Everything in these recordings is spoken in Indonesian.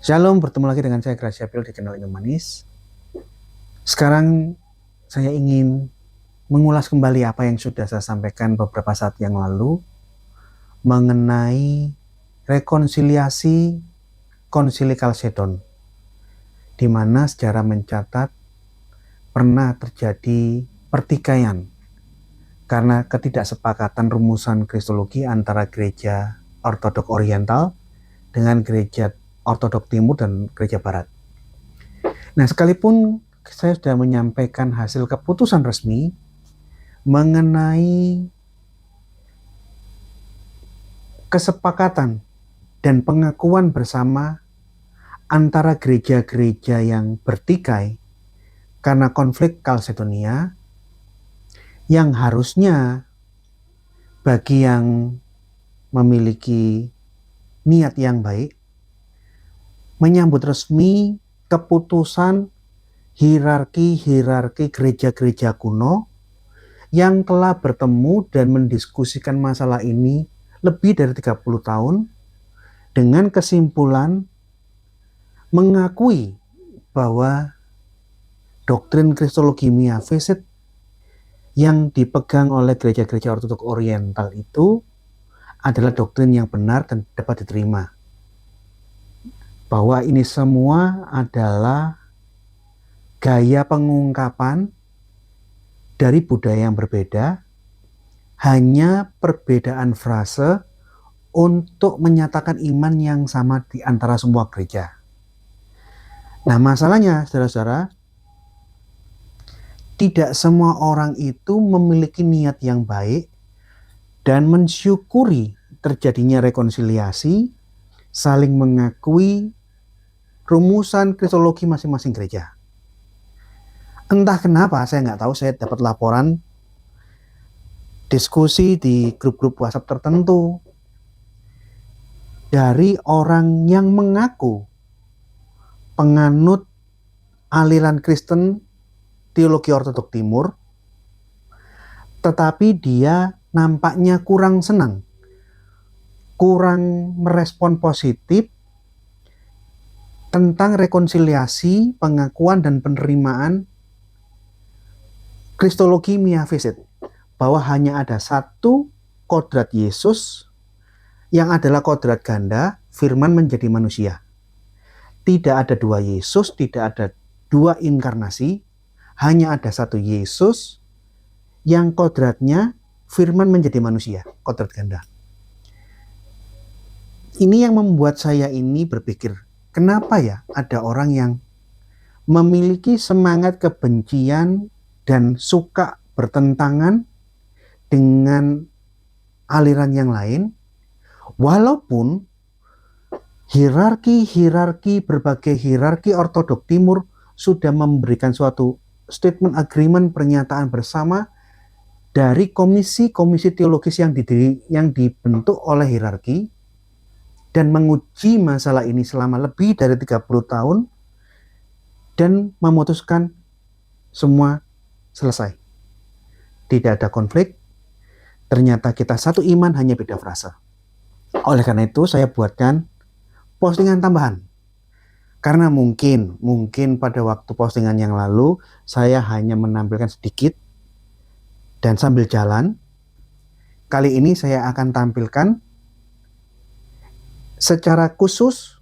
Shalom, bertemu lagi dengan saya Gracia Pil di channel Indo Manis. Sekarang saya ingin mengulas kembali apa yang sudah saya sampaikan beberapa saat yang lalu mengenai rekonsiliasi Konsili Kalsedon, di mana sejarah mencatat pernah terjadi pertikaian karena ketidaksepakatan rumusan Kristologi antara gereja Ortodok Oriental dengan gereja Ortodok Timur dan gereja Barat. Nah, sekalipun saya sudah menyampaikan hasil keputusan resmi mengenai kesepakatan dan pengakuan bersama antara gereja-gereja yang bertikai karena konflik Kalsedonia, yang harusnya bagi yang memiliki niat yang baik menyambut resmi keputusan hierarki gereja-gereja kuno yang telah bertemu dan mendiskusikan masalah ini lebih dari 30 tahun dengan kesimpulan mengakui bahwa doktrin Kristologi Miafisit yang dipegang oleh gereja-gereja Ortodok Oriental itu adalah doktrin yang benar dan dapat diterima. Bahwa ini semua adalah gaya pengungkapan dari budaya yang berbeda, hanya perbedaan frase untuk menyatakan iman yang sama di antara semua gereja. Nah, masalahnya, saudara-saudara, tidak semua orang itu memiliki niat yang baik dan mensyukuri terjadinya rekonsiliasi, saling mengakui rumusan kristologi masing-masing gereja. Entah kenapa, saya nggak tahu, saya dapat laporan diskusi di grup-grup WhatsApp tertentu dari orang yang mengaku penganut aliran Kristen teologi Ortodok Timur, tetapi dia nampaknya kurang senang, kurang merespon positif tentang rekonsiliasi, pengakuan dan penerimaan Kristologi Miafisit, bahwa hanya ada satu kodrat Yesus yang adalah kodrat ganda, firman menjadi manusia. Tidak ada dua Yesus, tidak ada dua inkarnasi, hanya ada satu Yesus yang kodratnya firman menjadi manusia, kodrat ganda. Ini yang membuat saya ini berpikir, kenapa ya ada orang yang memiliki semangat kebencian dan suka bertentangan dengan aliran yang lain, walaupun berbagai hierarki Ortodok Timur sudah memberikan suatu statement agreement, pernyataan bersama dari komisi-komisi teologis yang dibentuk oleh hierarki dan menguji masalah ini selama lebih dari 30 tahun dan memutuskan semua selesai. Tidak ada konflik, ternyata kita satu iman, hanya beda frase. Oleh karena itu saya buatkan postingan tambahan. Karena mungkin pada waktu postingan yang lalu saya hanya menampilkan sedikit dan sambil jalan. Kali ini saya akan tampilkan secara khusus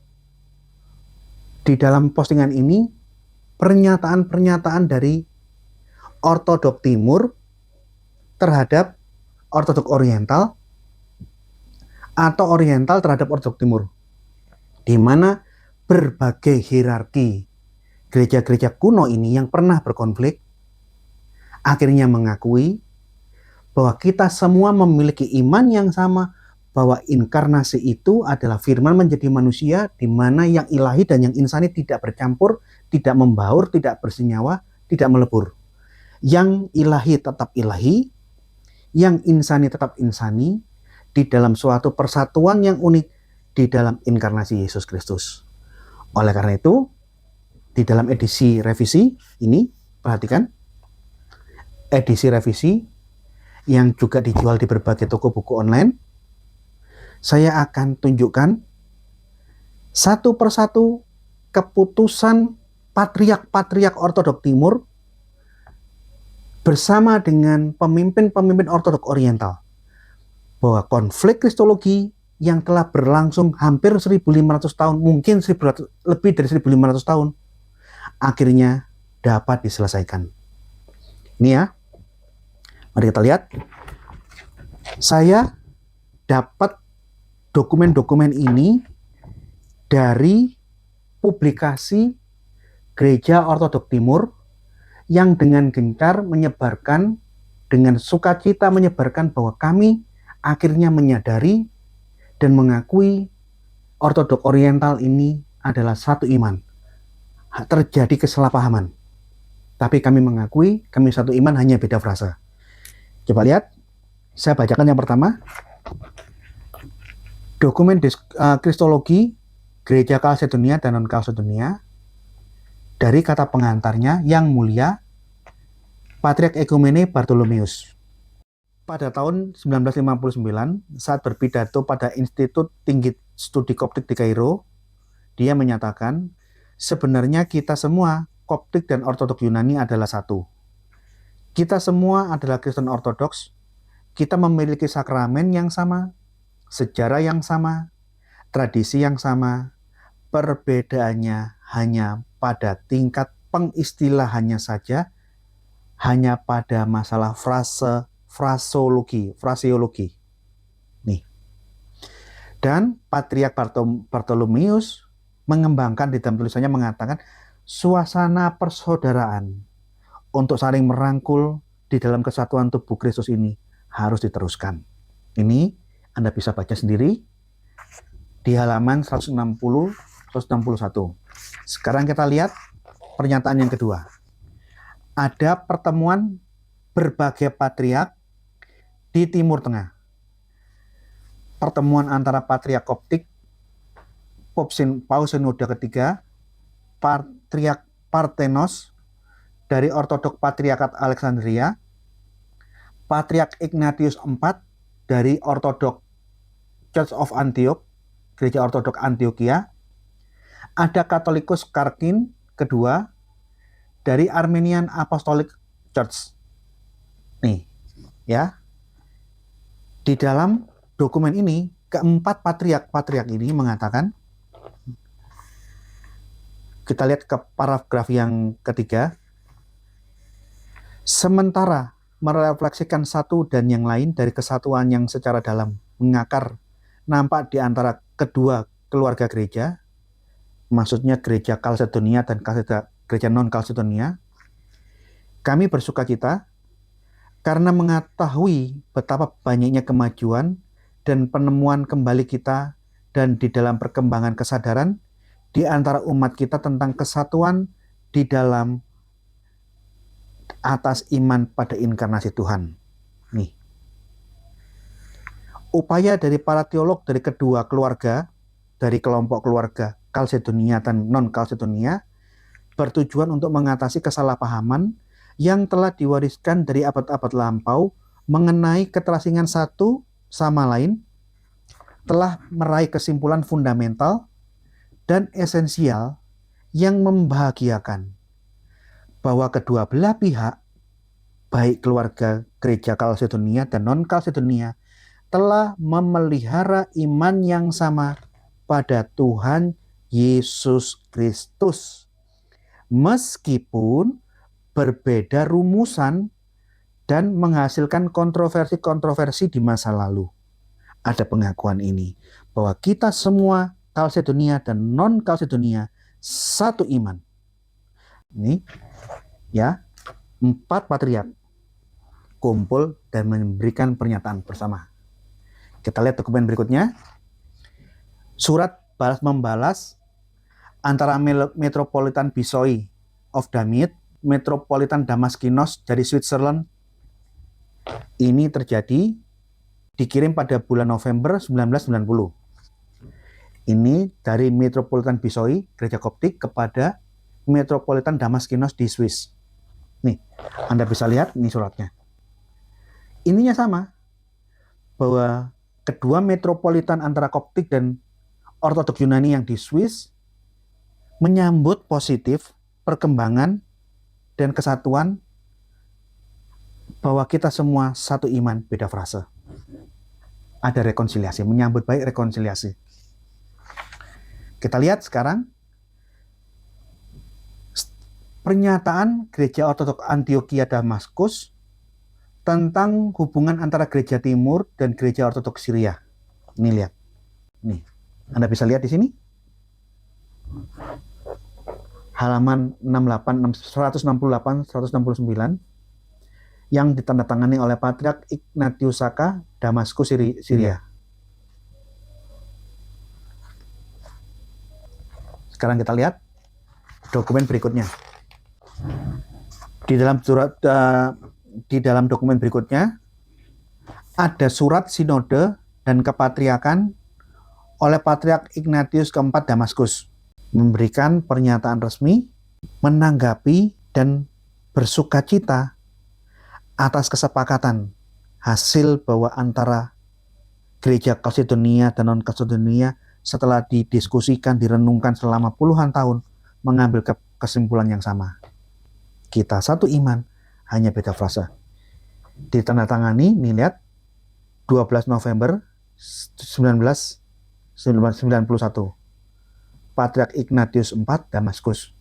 di dalam postingan ini pernyataan-pernyataan dari Ortodok Timur terhadap Ortodok Oriental atau Oriental terhadap Ortodok Timur, di mana berbagai hierarki gereja-gereja kuno ini yang pernah berkonflik akhirnya mengakui bahwa kita semua memiliki iman yang sama, bahwa inkarnasi itu adalah firman menjadi manusia, di mana yang ilahi dan yang insani tidak bercampur, tidak membaur, tidak bersenyawa, tidak melebur. Yang ilahi tetap ilahi, yang insani tetap insani, di dalam suatu persatuan yang unik di dalam inkarnasi Yesus Kristus. Oleh karena itu, di dalam edisi revisi ini, perhatikan, edisi revisi yang juga dijual di berbagai toko buku online, saya akan tunjukkan satu persatu keputusan patriark-patriark Ortodok Timur bersama dengan pemimpin-pemimpin Ortodok Oriental bahwa konflik Kristologi yang telah berlangsung hampir 1500 tahun, mungkin lebih dari 1500 tahun, akhirnya dapat diselesaikan. Ini ya, mari kita lihat. Saya dapat dokumen-dokumen ini dari publikasi Gereja Ortodok Timur yang dengan gencar menyebarkan, dengan sukacita menyebarkan bahwa kami akhirnya menyadari dan mengakui Ortodok Oriental ini adalah satu iman. Terjadi kesalahpahaman, tapi kami mengakui kami satu iman, hanya beda frasa. Coba lihat, saya bacakan yang pertama. Dokumen Kristologi Gereja Kalsedonia dan Non-Kalsedonia dari kata pengantarnya Yang Mulia Patriark Ekumene Bartolomeus. Pada tahun 1959, saat berpidato pada Institut Tinggi Studi Koptik di Kairo, dia menyatakan, sebenarnya kita semua, Koptik dan Ortodok Yunani, adalah satu. Kita semua adalah Kristen Ortodoks, kita memiliki sakramen yang sama, sejarah yang sama, tradisi yang sama, perbedaannya hanya pada tingkat pengistilahannya saja, hanya pada masalah fraseologi. Nih. Dan Patriark Bartolomeus mengembangkan di dalam tulisannya, mengatakan suasana persaudaraan untuk saling merangkul di dalam kesatuan tubuh Kristus ini harus diteruskan. Ini Anda bisa baca sendiri di halaman 160-161. Sekarang kita lihat pernyataan yang kedua. Ada pertemuan berbagai patriark di Timur Tengah. Pertemuan antara Patriark Koptik, Paus Sinode ketiga, Patriark Parthenos dari Ortodok Patriarkat Alexandria, Patriark Ignatius IV dari Ortodok Church of Antioch, Gereja Ortodok Antioquia, ada Katolikus Karkin kedua dari Armenian Apostolic Church. Nih, ya. Di dalam dokumen ini, keempat patriark ini mengatakan, kita lihat ke paragraf yang ketiga, sementara merefleksikan satu dan yang lain dari kesatuan yang secara dalam mengakar nampak di antara kedua keluarga gereja, maksudnya gereja Kalsedonia dan gereja non-Kalsedonia, kami bersukacita karena mengetahui betapa banyaknya kemajuan dan penemuan kembali kita dan di dalam perkembangan kesadaran di antara umat kita tentang kesatuan di dalam atas iman pada inkarnasi Tuhan. Nih. Upaya dari para teolog dari kedua keluarga, dari kelompok keluarga Kalsedonia dan non-Kalsedonia, bertujuan untuk mengatasi kesalahpahaman yang telah diwariskan dari abad-abad lampau mengenai keterasingan satu sama lain, telah meraih kesimpulan fundamental dan esensial yang membahagiakan bahwa kedua belah pihak, baik keluarga gereja Kalsedonia dan non-Kalsedonia, telah memelihara iman yang sama pada Tuhan Yesus Kristus, meskipun berbeda rumusan dan menghasilkan kontroversi-kontroversi di masa lalu. Ada pengakuan ini bahwa kita semua Kalsedonia dan non-Kalsedonia satu iman. Ini ya, 4 patriark kumpul dan memberikan pernyataan bersama. Kita lihat dokumen berikutnya. Surat balas-membalas antara Metropolitan Bisoi of Damit, Metropolitan Damaskinos dari Switzerland. Ini terjadi, dikirim pada bulan November 1990. Ini dari Metropolitan Bisoi, Gereja Koptik, kepada Metropolitan Damaskinos di Swiss. Nih, Anda bisa lihat, ini suratnya. Ininya sama, bahwa kedua metropolitan antara Koptik dan Ortodok Yunani yang di Swiss menyambut positif perkembangan dan kesatuan bahwa kita semua satu iman, beda frase. Ada rekonsiliasi, menyambut baik rekonsiliasi. Kita lihat sekarang pernyataan Gereja Ortodok Antioquia Damaskus tentang hubungan antara Gereja Timur dan Gereja Ortodok Syria. Ini lihat. Nih, Anda bisa lihat di sini. Halaman 168, 169 yang ditandatangani oleh Patriark Ignatius Saka, Damaskus, Syria. Sekarang kita lihat dokumen berikutnya. Di dalam dokumen berikutnya ada surat sinode dan kepatriakan oleh Patriark Ignatius keempat Damaskus, memberikan pernyataan resmi menanggapi dan bersukacita atas kesepakatan hasil bahwa antara Gereja Kalsedonia dan non-Kalsedonia setelah didiskusikan, direnungkan selama puluhan tahun, mengambil kesimpulan yang sama. Kita satu iman, hanya beda frasa. Ditandatangani, nih lihat, 12 November 1991. Patriark Ignatius IV, Damaskus.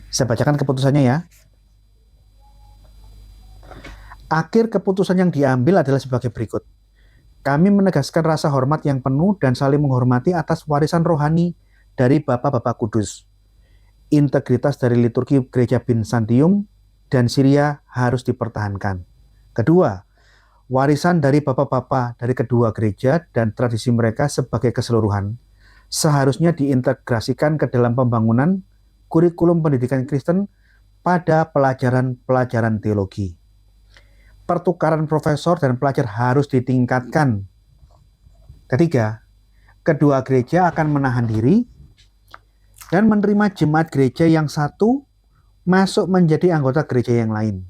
Saya bacakan keputusannya ya. Akhir keputusan yang diambil adalah sebagai berikut. Kami menegaskan rasa hormat yang penuh dan saling menghormati atas warisan rohani dari Bapak-Bapak Kudus. Integritas dari liturgi Gereja Byzantium dan Syria harus dipertahankan. Kedua, warisan dari Bapak-Bapak dari kedua gereja dan tradisi mereka sebagai keseluruhan seharusnya diintegrasikan ke dalam pembangunan kurikulum pendidikan Kristen pada pelajaran-pelajaran teologi. Pertukaran profesor dan pelajar harus ditingkatkan. Ketiga, kedua gereja akan menahan diri dan menerima jemaat gereja yang satu masuk menjadi anggota gereja yang lain,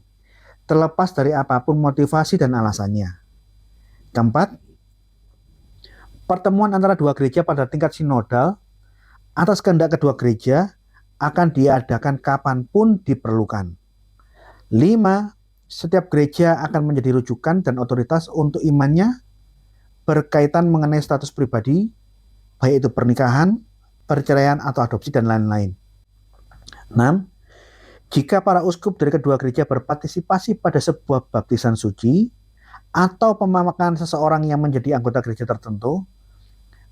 terlepas dari apapun motivasi dan alasannya. Keempat, pertemuan antara dua gereja pada tingkat sinodal atas kehendak kedua gereja akan diadakan kapanpun diperlukan. 5. Setiap gereja akan menjadi rujukan dan otoritas untuk imannya berkaitan mengenai status pribadi, baik itu pernikahan, perceraian, atau adopsi, dan lain-lain. 6. Jika para uskup dari kedua gereja berpartisipasi pada sebuah baptisan suci atau pemakaman seseorang yang menjadi anggota gereja tertentu,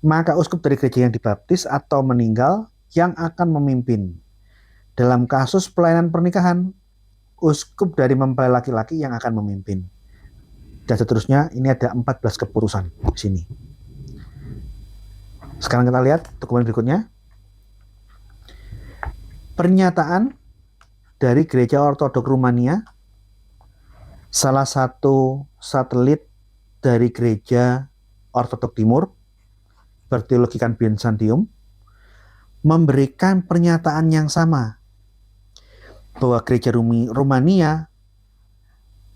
maka uskup dari gereja yang dibaptis atau meninggal yang akan memimpin. Dalam kasus pelayanan pernikahan, uskup dari mempelai laki-laki yang akan memimpin. Dan seterusnya, ini ada 14 keputusan di sini. Sekarang kita lihat dokumen berikutnya. Pernyataan dari Gereja Ortodok Rumania, salah satu satelit dari Gereja Ortodok Timur, berteologikan Byzantium, memberikan pernyataan yang sama bahwa Gereja Rumania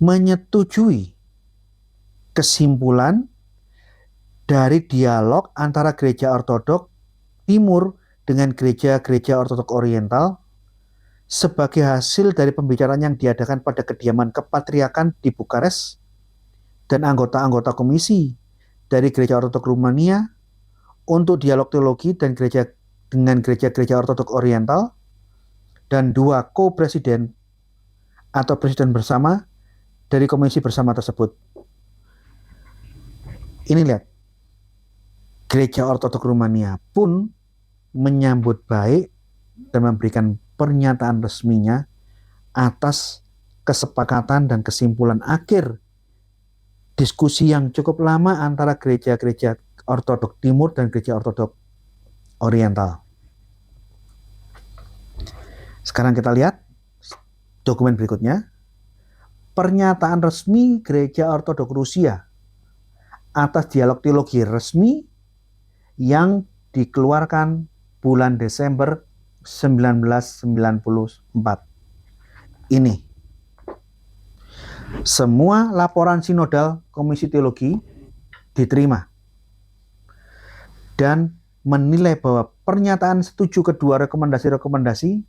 menyetujui kesimpulan dari dialog antara Gereja Ortodok Timur dengan gereja-gereja Ortodok Oriental sebagai hasil dari pembicaraan yang diadakan pada kediaman kepatriakan di Bukares dan anggota-anggota komisi dari Gereja Ortodok Rumania untuk dialog teologi dan dengan gereja-gereja Ortodok Oriental, dan 2 ko-presiden atau presiden bersama dari komisi bersama tersebut. Ini lihat, Gereja Ortodok Rumania pun menyambut baik dan memberikan pernyataan resminya atas kesepakatan dan kesimpulan akhir diskusi yang cukup lama antara gereja-gereja Ortodok Timur dan gereja Ortodok Oriental. Sekarang kita lihat dokumen berikutnya. Pernyataan resmi Gereja Ortodok Rusia atas dialog teologi resmi yang dikeluarkan bulan Desember 1994. Ini. Semua laporan sinodal Komisi Teologi diterima dan menilai bahwa pernyataan setuju kedua rekomendasi-rekomendasi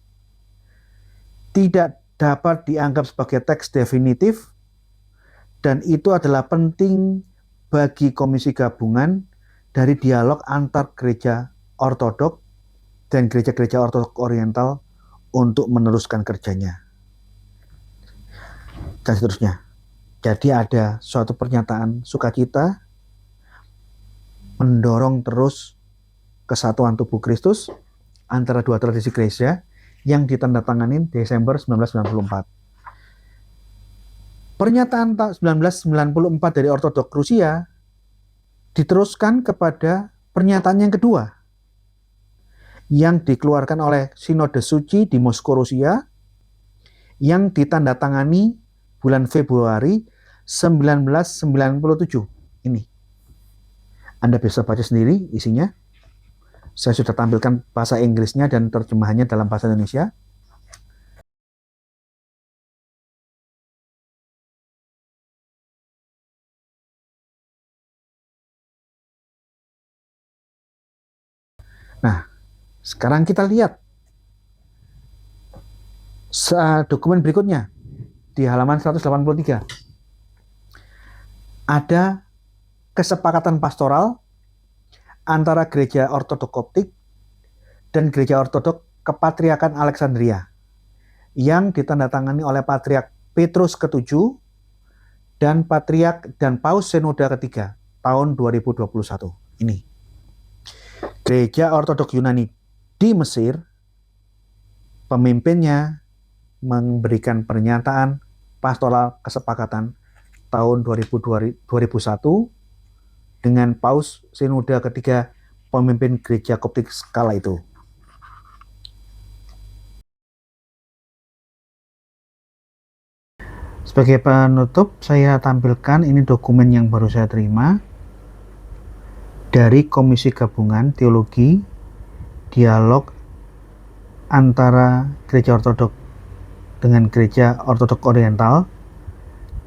tidak dapat dianggap sebagai teks definitif, dan itu adalah penting bagi komisi gabungan dari dialog antar gereja ortodok dan gereja-gereja ortodok oriental untuk meneruskan kerjanya. Dan seterusnya. Jadi ada suatu pernyataan sukacita mendorong terus kesatuan tubuh Kristus antara dua tradisi gereja yang ditandatangani Desember 1994. Pernyataan 1994 dari Ortodok Rusia diteruskan kepada pernyataan yang kedua yang dikeluarkan oleh Sinode Suci di Moskow, Rusia, yang ditandatangani bulan Februari 1997. Ini. Anda bisa baca sendiri isinya. Saya sudah tampilkan bahasa Inggrisnya dan terjemahannya dalam bahasa Indonesia. Nah, sekarang kita lihat dokumen berikutnya di halaman 183. Ada kesepakatan pastoral antara Gereja Ortodok Koptik dan Gereja Ortodok Kepatriakan Alexandria yang ditandatangani oleh Patriark Petrus ke-7 dan Patriark dan Paus Sinode ke-3 tahun 2021. Ini. Gereja Ortodok Yunani di Mesir, pemimpinnya memberikan pernyataan pastoral kesepakatan tahun 2001 dengan Paus Sinode ketiga, pemimpin gereja Koptik kala itu. Sebagai penutup, saya tampilkan ini dokumen yang baru saya terima dari Komisi Gabungan Teologi Dialog antara Gereja Ortodok dengan Gereja Ortodok Oriental,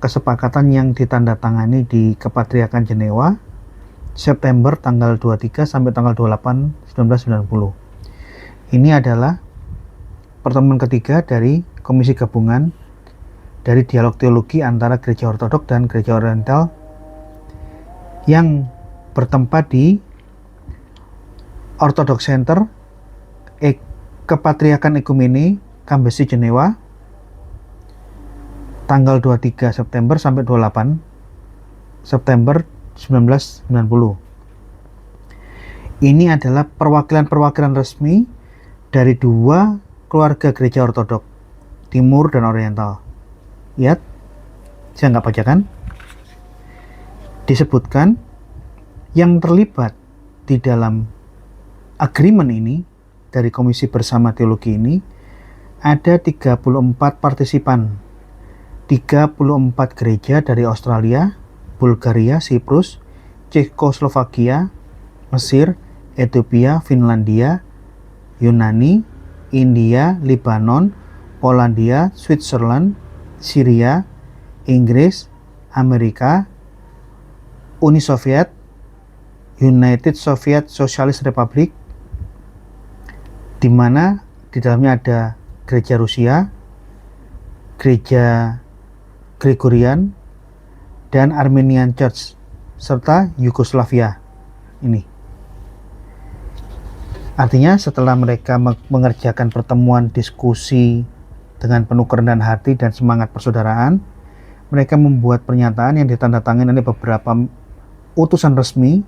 kesepakatan yang ditandatangani di Kepatriakan Jenewa September tanggal 23 sampai tanggal 28 1990. Ini adalah pertemuan ketiga dari Komisi Gabungan dari dialog teologi antara Gereja Ortodok dan Gereja Oriental yang bertempat di Orthodox Center Kepatriakan Ekumene Kambesi Jenewa tanggal 23 September sampai 28 September 1990. Ini adalah perwakilan-perwakilan resmi dari dua keluarga gereja Ortodok, Timur dan Oriental. Lihat, saya nggak bacakan. Disebutkan yang terlibat di dalam agreement ini dari Komisi Bersama Teologi ini ada 34 partisipan, 34 gereja dari Australia, Bulgaria, Siprus, Cekoslovakia, Mesir, Ethiopia, Finlandia, Yunani, India, Lebanon, Polandia, Switzerland, Syria, Inggris, Amerika, Uni Soviet, United Soviet Socialist Republic, di mana di dalamnya ada gereja Rusia, gereja Gregorian, dan Armenian Church, serta Yugoslavia. Ini. Artinya setelah mereka mengerjakan pertemuan diskusi dengan penuh kerendahan hati dan semangat persaudaraan, mereka membuat pernyataan yang ditandatangani oleh beberapa utusan resmi,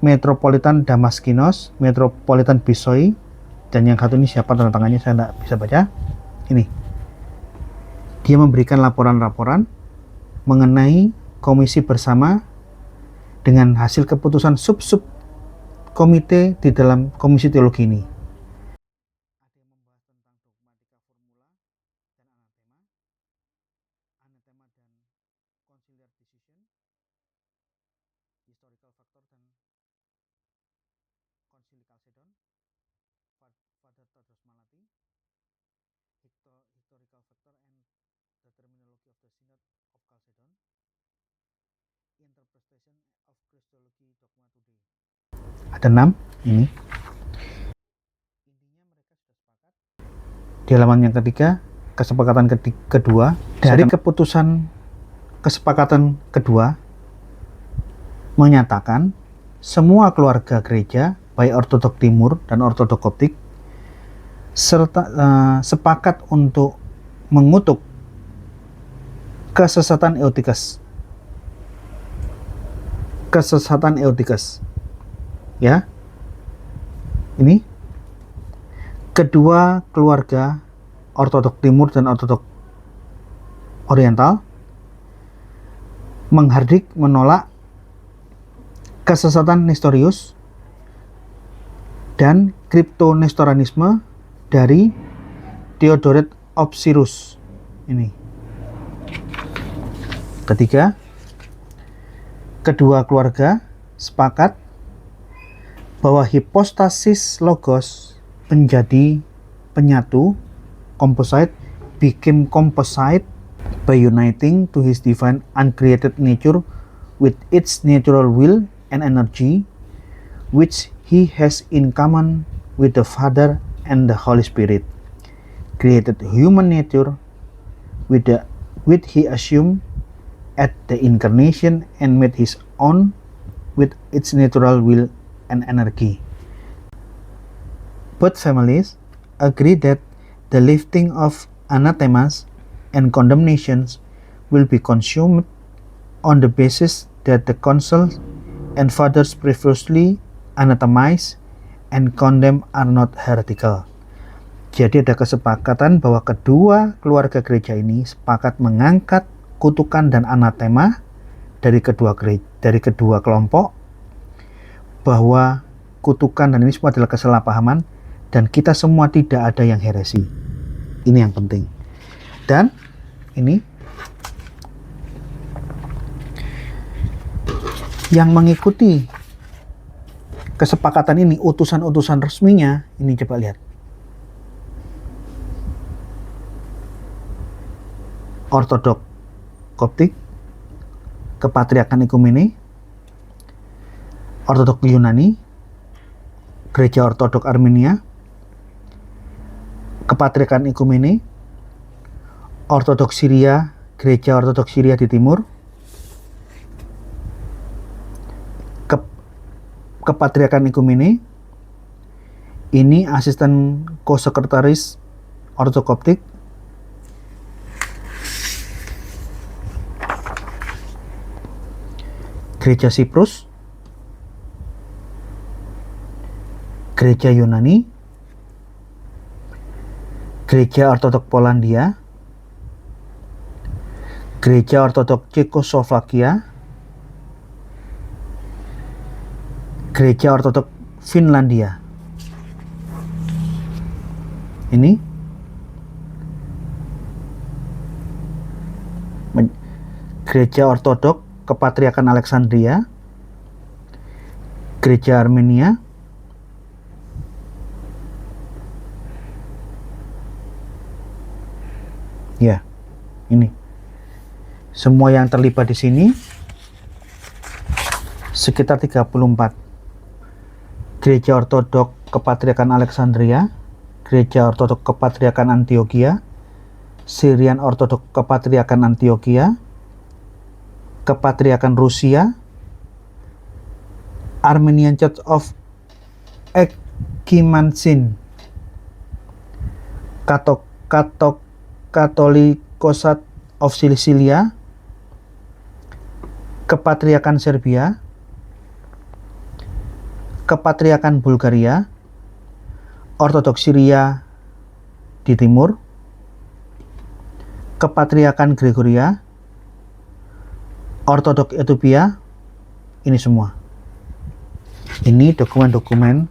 Metropolitan Damaskinos, Metropolitan Bisoi, dan yang satu ini siapa tanda tangannya saya tidak bisa baca. Ini. Dia memberikan laporan-laporan mengenai komisi bersama dengan hasil keputusan sub-sub komite di dalam komisi teologi ini. Ada 6. Ini. Di halaman yang ketiga, kesepakatan kedua, dari keputusan kesepakatan kedua menyatakan semua keluarga gereja, baik Ortodok Timur dan Ortodok Koptik, serta sepakat untuk mengutuk kesesatan Eutyches. Kesesatan Eutyches. Ya. Ini kedua keluarga Ortodok Timur dan Ortodok Oriental menghardik menolak kesesatan Nestorius dan kriptonestoranisme dari Theodoret of Cyrus. Ini. Ketiga, kedua keluarga sepakat bahwa hipostasis logos menjadi penyatu, composite, became composite by uniting to his divine uncreated nature with its natural will and energy, which he has in common with the Father and the Holy Spirit. Created human nature with he assumed at the incarnation and made his own with its natural will and energy. Both families agree that the lifting of anathemas and condemnations will be consumed on the basis that the councils and fathers previously anathemized and condemned are not heretical. Jadi ada kesepakatan bahwa kedua keluarga gereja ini sepakat mengangkat kutukan dan anatema dari kedua kelompok, bahwa kutukan dan ini semua adalah kesalahpahaman dan kita semua tidak ada yang heresi. Ini yang penting. Dan ini yang mengikuti kesepakatan ini, utusan-utusan resminya, ini coba lihat. Ortodok Koptik, Kepatriarkan Ekumene, Ortodok Yunani, Gereja Ortodok Armenia, Kepatriarkan Ekumene, Ortodok Syria, Gereja Ortodok Syria di Timur, Kepatriarkan Ekumene, ini asisten kosekretaris Ortodok Koptik, Gereja Siprus, Gereja Yunani, Gereja Ortodok Polandia, Gereja Ortodok Cekoslovakia, Gereja Ortodok Finlandia. Ini Gereja Ortodok Kepatriarkan Alexandria, Gereja Armenia, ya, ini semua yang terlibat di sini sekitar 34. Gereja Ortodok Kepatriarkan Alexandria, Gereja Ortodok Kepatriarkan Antioquia, Syrian Ortodok Kepatriarkan Antioquia, Kepatriarkan Rusia, Armenian Church of Ekimansin, Katolikosat of Sicilia, Kepatriarkan Serbia, Kepatriarkan Bulgaria, Ortodok Syria di Timur, Kepatriarkan Gregoria, Ortodok Ethiopia, ini semua. Ini dokumen-dokumen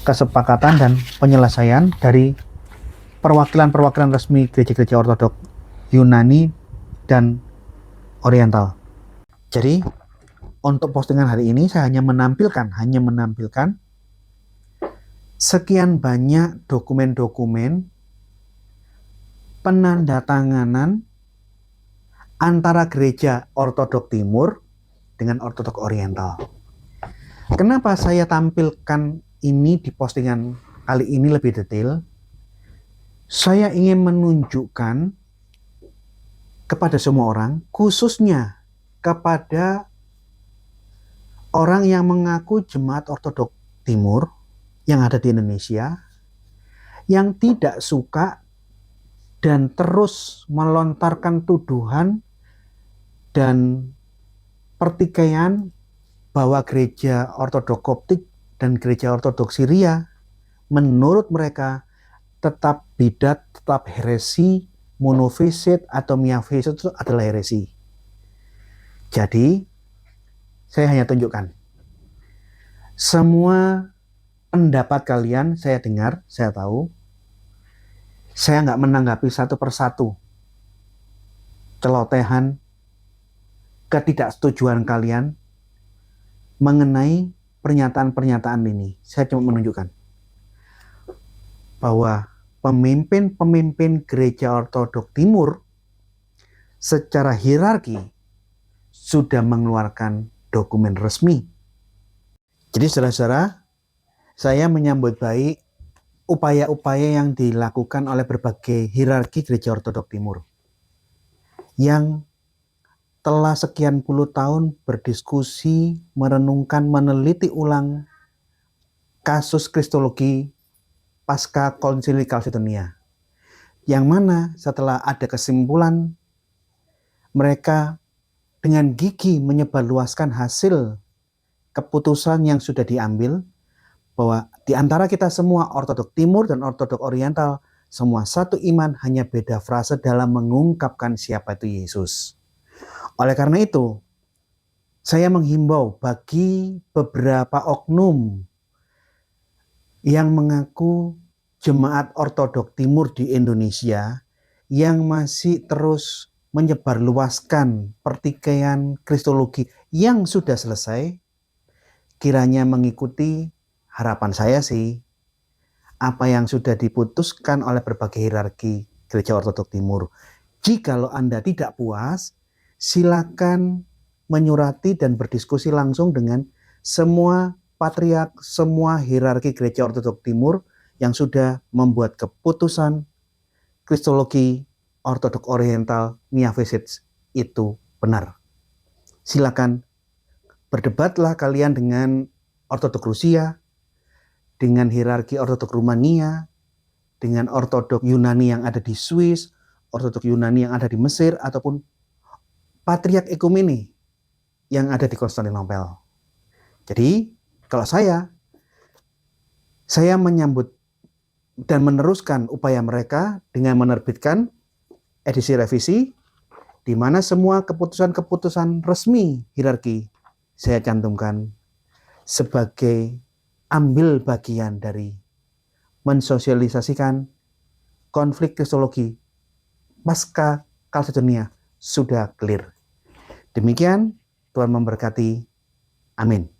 kesepakatan dan penyelesaian dari perwakilan-perwakilan resmi gereja-gereja Ortodok Yunani dan Oriental. Jadi untuk postingan hari ini saya hanya menampilkan sekian banyak dokumen-dokumen penandatanganan antara gereja Ortodok Timur dengan Ortodok Oriental. Kenapa saya tampilkan ini di postingan kali ini lebih detail? Saya ingin menunjukkan kepada semua orang, khususnya kepada orang yang mengaku jemaat ortodok timur yang ada di Indonesia, yang tidak suka dan terus melontarkan tuduhan dan pertikaian bahwa gereja ortodok Koptik dan gereja ortodok Syria menurut mereka tetap bidat, tetap heresi, monofisit atau miafisit itu adalah heresi. Jadi saya hanya tunjukkan semua pendapat kalian saya dengar, saya tahu. Saya nggak menanggapi satu persatu celotehan ketidaksetujuan kalian mengenai pernyataan-pernyataan ini. Saya cuma menunjukkan bahwa pemimpin-pemimpin gereja ortodok timur secara hierarki sudah mengeluarkan dokumen resmi. Jadi saudara-saudara, saya menyambut baik upaya-upaya yang dilakukan oleh berbagai hierarki gereja ortodok timur yang telah sekian puluh tahun berdiskusi, merenungkan, meneliti ulang kasus kristologi pasca konsili Kalsedonia, yang mana setelah ada kesimpulan, mereka dengan gigih menyebarluaskan hasil keputusan yang sudah diambil, bahwa di antara kita semua ortodok timur dan ortodok oriental semua satu iman, hanya beda frase dalam mengungkapkan siapa itu Yesus. Oleh karena itu, saya menghimbau bagi beberapa oknum yang mengaku jemaat ortodok timur di Indonesia yang masih terus menyebarluaskan pertikaian kristologi yang sudah selesai, kiranya mengikuti harapan saya sih apa yang sudah diputuskan oleh berbagai hierarki gereja ortodok timur. Jikalau Anda tidak puas, silakan menyurati dan berdiskusi langsung dengan semua patriark, semua hierarki gereja ortodok timur yang sudah membuat keputusan kristologi ortodok oriental miafisit itu benar. Silakan berdebatlah kalian dengan ortodok Rusia, dengan hierarki ortodok Rumania, dengan ortodok Yunani yang ada di Swiss, ortodok Yunani yang ada di Mesir, ataupun patriark ekumene yang ada di Konstantinopel. Jadi kalau saya menyambut dan meneruskan upaya mereka dengan menerbitkan edisi revisi di mana semua keputusan-keputusan resmi hierarki saya cantumkan sebagai ambil bagian dari mensosialisasikan konflik kristologi pasca Kalsedonia sudah clear. Demikian, Tuhan memberkati. Amin.